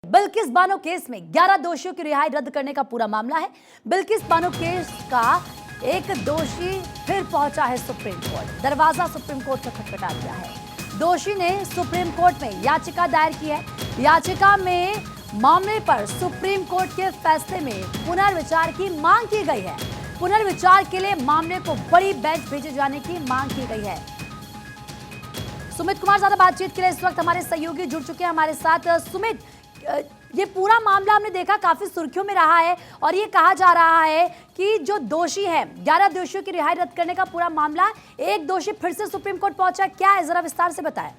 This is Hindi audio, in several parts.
बिल्किस बानो केस में 11 दोषियों की रिहाई रद्द करने का पूरा मामला है। बिल्किस बानो केस का एक दोषी फिर पहुंचा है सुप्रीम कोर्ट। दरवाजा सुप्रीम कोर्ट का खटखटा दिया है। दोषी ने सुप्रीम कोर्ट में याचिका दायर की है। याचिका में मामले पर सुप्रीम कोर्ट के फैसले में पुनर्विचार की मांग की गई है। पुनर्विचार के लिए मामले को बड़ी बेंच भेजे जाने की मांग की गई है। सुमित कुमार ज्यादा बातचीत के लिए इस वक्त हमारे सहयोगी जुड़ चुके हैं हमारे साथ। सुमित, ये पूरा मामला हमने देखा काफी सुर्खियों में रहा है और ये कहा जा रहा है कि जो दोषी है 11 दोषियों की रिहाई रद्द करने का पूरा मामला, एक दोषी फिर से सुप्रीम कोर्ट पहुंचा, क्या है जरा विस्तार से बताएं।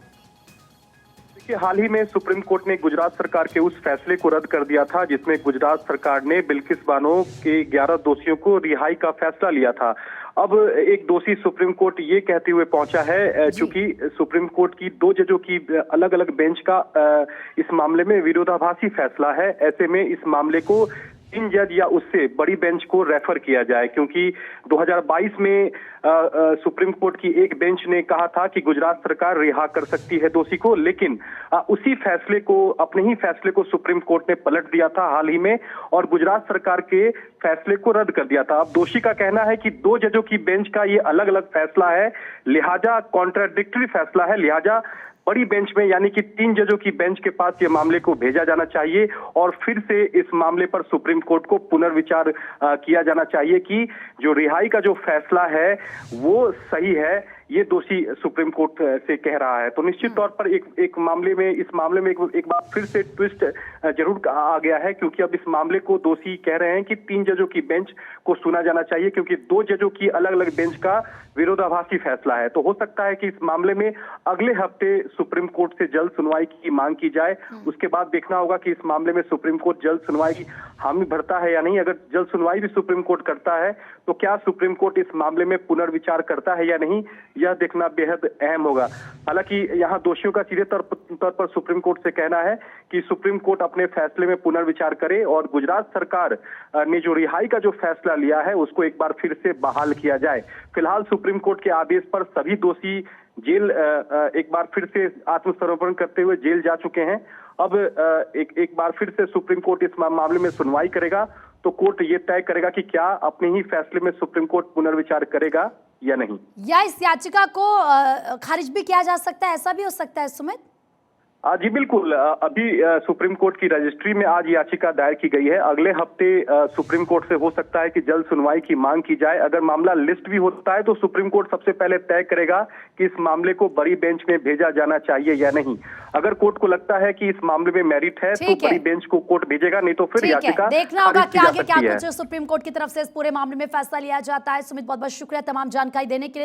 देखिए, हाल ही में सुप्रीम कोर्ट ने गुजरात सरकार के उस फैसले को रद्द कर दिया था जिसमें गुजरात सरकार ने बिल्किस बानो के 11 दोषियों को रिहाई का फैसला लिया था। अब एक दोषी सुप्रीम कोर्ट ये कहते हुए पहुंचा है, चूंकि सुप्रीम कोर्ट की 2 जजों की अलग अलग बेंच का इस मामले में विरोधाभासी फैसला है। ऐसे में इस मामले को 3 जज या उससे बड़ी बेंच को रेफर किया जाए, क्योंकि 2022 में सुप्रीम कोर्ट की एक बेंच ने कहा था कि गुजरात सरकार रिहा कर सकती है दोषी को, लेकिन उसी फैसले को, अपने ही फैसले को सुप्रीम कोर्ट ने पलट दिया था हाल ही में और गुजरात सरकार के फैसले को रद्द कर दिया था। अब दोषी का कहना है कि 2 जजों की बेंच का ये अलग अलग फैसला है, लिहाजा कॉन्ट्राडिक्टरी फैसला है, लिहाजा बड़ी बेंच में यानी कि 3 जजों की बेंच के पास ये मामले को भेजा जाना चाहिए और फिर से इस मामले पर सुप्रीम कोर्ट को पुनर्विचार किया जाना चाहिए कि जो रिहाई का जो फैसला है वो सही है, ये दोषी सुप्रीम कोर्ट से कह रहा है। तो निश्चित तौर पर इस मामले में एक बार फिर से ट्विस्ट जरूर आ गया है, क्योंकि अब इस मामले को दोषी कह रहे हैं कि 3 जजों की बेंच को सुना जाना चाहिए, क्योंकि 2 जजों की अलग अलग बेंच का विरोधाभासी फैसला है। तो हो सकता है कि इस मामले में अगले हफ्ते सुप्रीम कोर्ट से जल्द सुनवाई की मांग की जाए। उसके बाद देखना होगा कि इस मामले में सुप्रीम कोर्ट जल्द सुनवाई की हामी भरता है या नहीं। अगर जल्द सुनवाई भी सुप्रीम कोर्ट करता है तो क्या सुप्रीम कोर्ट इस मामले में पुनर्विचार करता है या नहीं, यह देखना बेहद अहम होगा। हालांकि यहाँ दोषियों का सीधे तौर पर सुप्रीम कोर्ट से कहना है कि सुप्रीम कोर्ट अपने फैसले में पुनर्विचार करे और गुजरात सरकार ने जो रिहाई का जो फैसला लिया है उसको एक बार फिर से बहाल किया जाए। फिलहाल सुप्रीम कोर्ट के आदेश पर सभी दोषी जेल एक बार फिर से आत्मसमर्पण करते हुए जेल जा चुके हैं। अब एक बार फिर से सुप्रीम कोर्ट इस मामले में सुनवाई करेगा तो कोर्ट ये तय करेगा कि क्या अपने ही फैसले में सुप्रीम कोर्ट पुनर्विचार करेगा या नहीं, या इस याचिका को खारिज भी किया जा सकता है, ऐसा भी हो सकता है सुमित? जी बिल्कुल। अभी सुप्रीम कोर्ट की रजिस्ट्री में आज याचिका दायर की गई है। अगले हफ्ते सुप्रीम कोर्ट से हो सकता है कि जल्द सुनवाई की मांग की जाए। अगर मामला लिस्ट भी होता है तो सुप्रीम कोर्ट सबसे पहले तय करेगा कि इस मामले को बड़ी बेंच में भेजा जाना चाहिए या नहीं। अगर कोर्ट को लगता है कि इस मामले में मेरिट है तो बड़ी बेंच को कोर्ट भेजेगा, नहीं तो फिर याचिका देखना होगा कि आगे क्या कुछ सुप्रीम कोर्ट की तरफ से इस पूरे मामले में फैसला लिया जाता है। सुमित, बहुत बहुत शुक्रिया तमाम जानकारी देने के लिए।